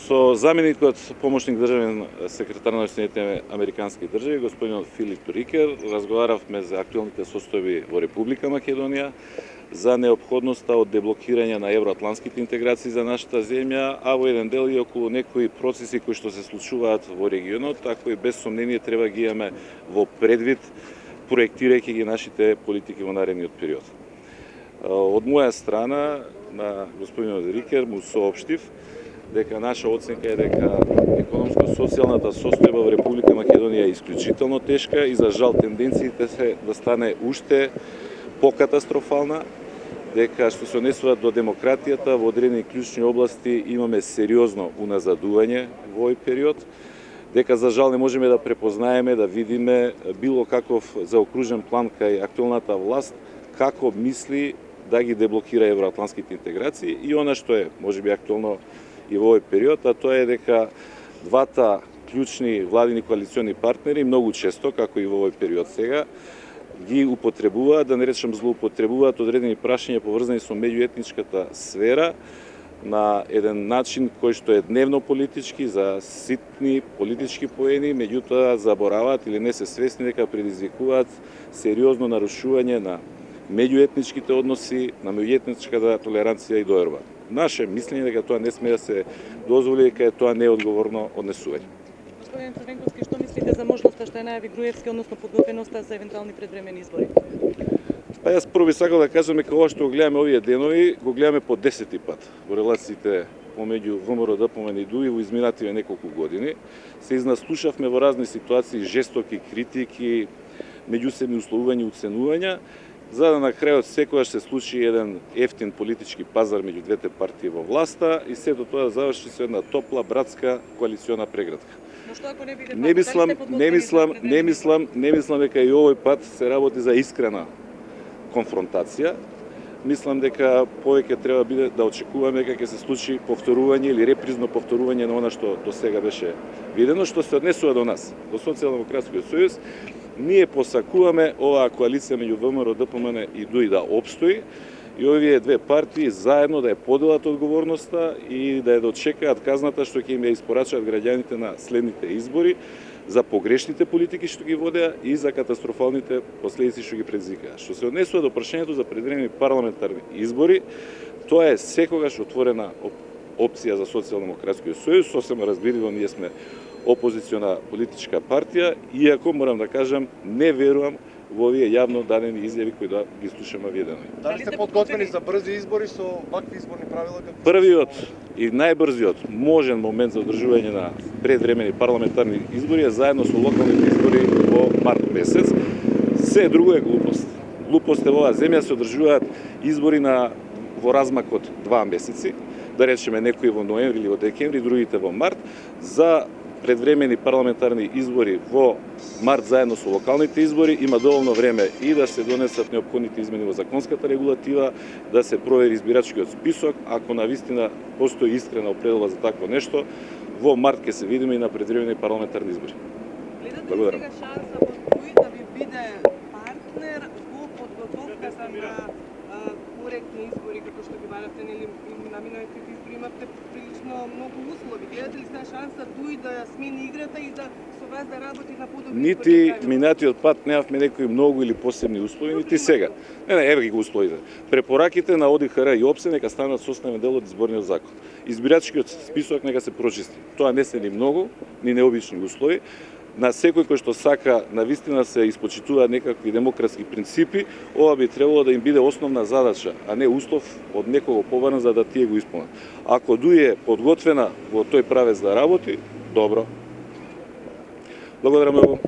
Со заменикот помошник државен секретар на Соединетите Американски држави, господинот Филип Рикер, разговаравме за актуелните состојби во Република Македонија, за неопходноста од деблокирање на евроатлантските интеграции за нашата земја, а во еден дел и околу некои процеси кои што се случуваат во регионот, а кои без сомнение треба ги имаме во предвид, проектирајќи ги нашите политики во наредниот период. Од моја страна, на господинот Рикер му соопштив дека наша оценка е дека економско-социјалната состојба во Република Македонија е исклучително тешка и за жал тенденциите се да стане уште покатастрофална, дека што се однесува до демократијата во одредени клучни области имаме сериозно уназадување во овој период, дека за жал не можеме да препознаеме, да видиме било каков заокружен план кај актуелната власт како мисли да ги деблокира евроатлантските интеграции и она што е можеби актуелно и во овој период, а тоа е дека двата клучни владини коалициони партнери многу често, како и во овој период сега, ги употребуваат, да не речем злоупотребуваат одредени прашања поврзани со меѓуетничката сфера на еден начин кој што е дневно политички, за ситни политички поени, меѓутоа забораваат или не се свесни дека предизвикуваат сериозно нарушување на меѓуетничките односи, на меѓуетничката толеранција и доверба. Наше мислење дека тоа не сме да се дозволи, дека е тоа неодговорно однесување. Господин Црвенковски, што мислите за можноста што ја најави Груевски, односно подготвеноста за евентуални предвремени избори? Па јас прво би сакал да кажам дека ова што го гледаме овие денови, го гледаме по 10-ти пат во релациите помеѓу ВМРО, ДПМН и ДУИ во изминативе неколку години. Се изнаслушавме во разни ситуации, жестоки критики, меѓусебни условувања и уценувања, за да на крајот секогаш се случи еден ефтин политички пазар меѓу двете партии во власта и сето тоа заврши со една топла братска коалициона преградка. Но што ако не биде Не мислам дека и овој пат се работи за искрена конфронтација. Мислам дека повеќе треба биде да очекуваме дека ќе се случи повторување или репризно повторување на она што до сега беше видено, што се однесува до нас, до Социјалдемократскиот сојуз. Ние посакуваме оваа коалиција меѓу ВМРО, ДПМН и ДУИ да опстои и овие две партии заедно да ја поделат одговорноста и да ја дочекаат казната што ќе им ја испорачаат граѓаните на следните избори за погрешните политики што ги водеа и за катастрофалните последици што ги предизвикаа. Што се однесува до прашањето за предвремени парламентарни избори, тоа е секогаш отворена опција за Социјалдемократскиот сојуз, сосема разбирливо ние сме опозициона политичка партија, иако морам да кажам не верувам во овие јавно дадени изјави кои да ги слушаме овие денови. Дали сте подготвени за брзи избори со вакви изборни правила? Првиот и најбрзиот можен момент за одржување на предвремени парламентарни избори е заедно со локалните избори во март месец. Се друго е глупост. Глупост е во оваа земја се одржуваат избори во размак од 2 месеци, да речеме некои во ноември или во декември, другите во март, за предвремени парламентарни избори во март заедно со локалните избори има доволно време и да се донесат неопходните измени во законската регулатива, да се провери избирачкиот список, ако навистина постои искрена определба за такво нешто, во март ќе се видиме и на предвремени парламентарни избори. Благодарам. Гледате ли сега шанса во кој да ви биде партнер во подготовката на коректни избори како што ги барате, нели на минатите избори имате прилично многу услови. Гледате ли сега шанса ДУИ да ја смени играта и да со вас да работи на подобри избори? Нити минатиот пат немавме некои многу или посебни услови, нити сега. Еве ги го условите. Препораките на ОДИХР и ОПСЕ нека станат составен дел од изборниот закон. Избирачкиот список нека се прочисти. Тоа не се ни многу, ни необични услови. На секој кој што сака навистина се испочитуваат некакви демократски принципи, ова би требало да им биде основна задача, а не услов од некого побаран за да тие го исполнат. Ако ДУИ е подготвена во тој правец да работи, добро. Благодарам многу.